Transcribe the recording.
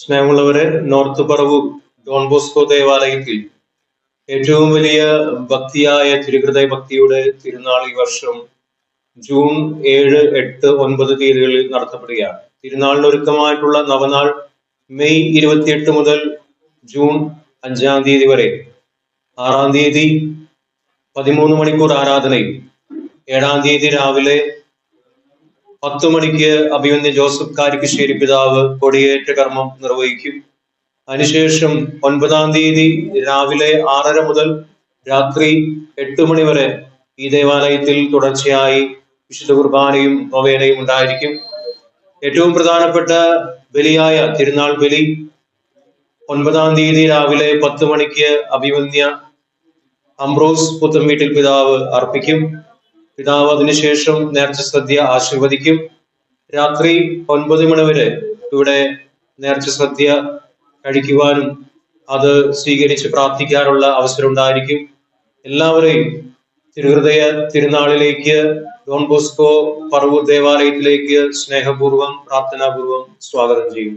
സ്നേഹമുള്ളവരെ, north Paravur Don Bosco ദേവാലയത്തിൽ ഏറ്റവും വലിയ ഭക്തിയായ തിരുഹൃദയ ഭക്തിയുടെ തിരുനാൾ ഈ വർഷം ജൂൺ 7, 8, 9 തീയതികളിൽ നടത്തപ്പെടുകയാണ്. തിരുനാളിനൊരുക്കമായിട്ടുള്ള നവനാൾ മെയ് 28 മുതൽ ജൂൺ 5 തീയതി വരെ. 6 തീയതി 13 മണിക്കൂർ ആരാധനയും 7 തീയതി രാവിലെ 10 മണിക്ക് അഭിമന്യ ജോസഫ് കാരിക്കശ്ശേരി പിതാവ് കൊടിയേറ്റ കർമ്മം നിർവഹിക്കും. അതിനുശേഷം 9 തീയതി രാവിലെ 6:30 മുതൽ രാത്രി 8 മണി വരെ ഈ ദേവാലയത്തിൽ തുടർച്ചയായി വിശുദ്ധ കുർബാനയും നൊവേനയും ഉണ്ടായിരിക്കും. ഏറ്റവും പ്രധാനപ്പെട്ട ബലിയായ തിരുനാൾ ബലി 9 തീയതി രാവിലെ 10 മണിക്ക് അഭിമന്യ അംബ്രോസ് പുത്തംവീട്ടിൽ പിതാവ് അർപ്പിക്കും. പിതാവ് അതിനുശേഷം നേർച്ച സദ്യ ആശീർവദിക്കും. രാത്രി 9 മണി വരെ ഇവിടെ നേർച്ച സദ്യ കഴിക്കുവാനും അത് സ്വീകരിച്ച് പ്രാർത്ഥിക്കാനുള്ള അവസരം ഉണ്ടായിരിക്കും. എല്ലാവരെയും തിരുഹൃദയ തിരുനാളിലേക്ക്, ഡോൺ ബോസ്കോ പറവൂർ ദേവാലയത്തിലേക്ക് സ്നേഹപൂർവ്വം പ്രാർത്ഥനാപൂർവ്വം സ്വാഗതം ചെയ്യും.